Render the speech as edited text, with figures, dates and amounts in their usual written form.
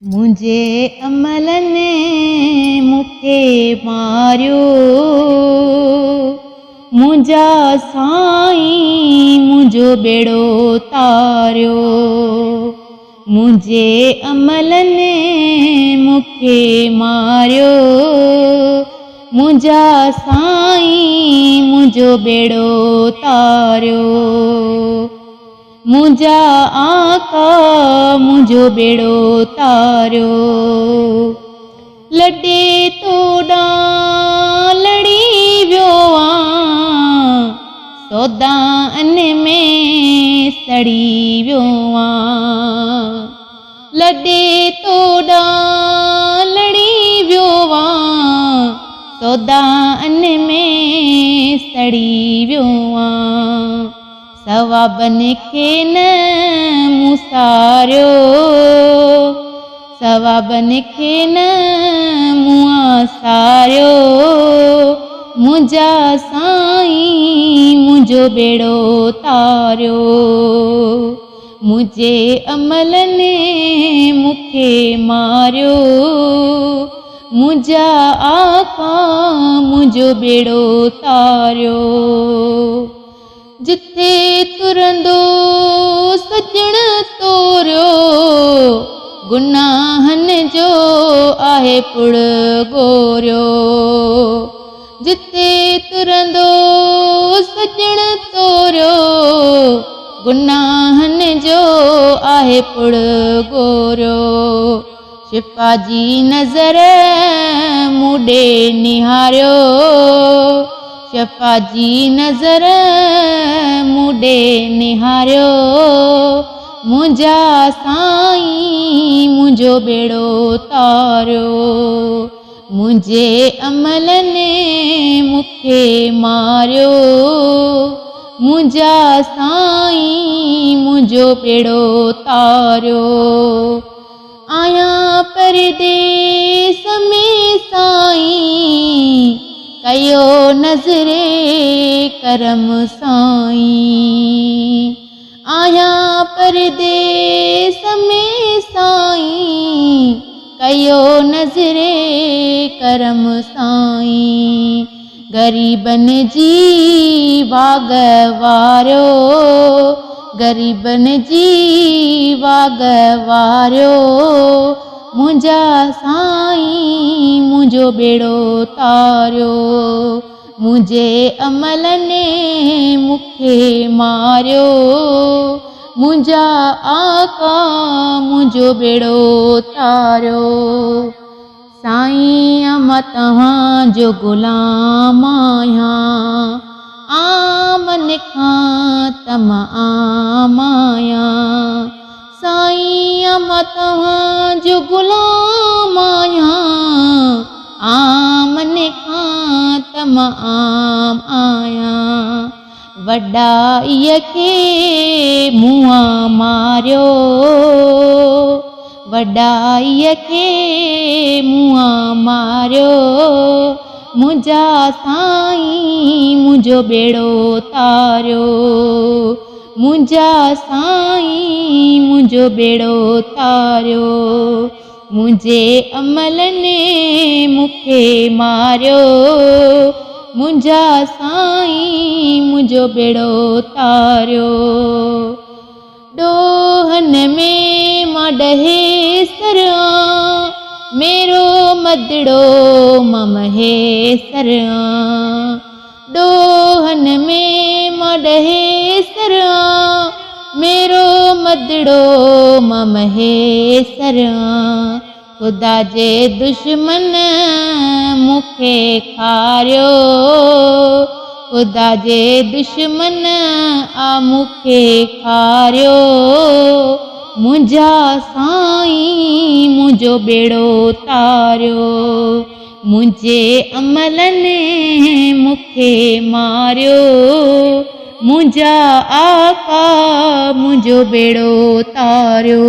मुझे अमल ने मुखे मारियो, मुझा साईं मुझो बेड़ो तारियो। मुझे अमल ने मुखे मारियो, मुझा साईं मुझो बेड़ो तारियो। मुझा आका मुझो बेड़ो तारियो। लॾे तोॾां लड़ी वियो आं, सौदा अन में सड़ी वियो आं। लॾे तोॾां लड़ी वियो आं, सौदा अन में सड़ी वियो आं। सवाबन खे न मुसारियो, सवाबन खे न मुआ सारियो। मुझा साईं मुझो बेड़ो तारियो। मुझे अमल ने मुखे मारियो, मुझा आका मुझो बेड़ो तारियो। जिथे तुरंदो सजण तोरियो, गुनाहन जो आहे पुड़ गोरियो। जिथे तुरंदो सजण तोरियो, गुनाहन जो आहे पुड़ गोरियो। शिफ़ा जी नज़र मूॾे निहारियो, शिफ़ा जी नज़र मूॾे निहारियो। मुझा साईं मुझो बेड़ो तारियो। मुझे अमल ने मुखे मारियो, मुझा साईं मुझो बेड़ो तारियो। आयां परदेस में साईं, कयो नज़रे करम साईं। आयां परदेस में साईं, कयो नज़रे करम साईं। गरीबन जी वाग वारियो, गरीबन जी वाग वारियो। मुझा साईं मुझो बेड़ो तारियो। मुझे अमल ने मुखे मारियो, मुझा आका मुझो बेड़ो तारियो। साईं मां तव्हांजो गुलाम आहियां, आमन खां तमाम आहियां। साईं मां तव्हांजो गुलाम आहियां, आमन खां तमाम आहियां। वॾाईअ खे मुंहुं मारियो, वॾाईअ खे मुंहुं मारियो। मुझा साईं मुझो बेड़ो तारियो। मुझा साईं मुझो बेड़ो तारियो। मुझे अमल ने मुखे मारियो, मुझा साईं मुझो बेड़ो तारियो। ॾोहन में मां ॾहेसर आं, मेरो मदड़ो मां महेसर आं। ॾोहन में मां ॾहेसर आं, मेरो मदड़ो मां महेसर आं। ख़ुदा जे दुश्मन मुखे खारियो, ख़ुदा जे दुश्मन मुखे खारियो। मुझा साईं मुझो बेड़ो तारियो। मुझे अमल ने मुखे मारियो, मुझा आका मुझो बेड़ो तारियो।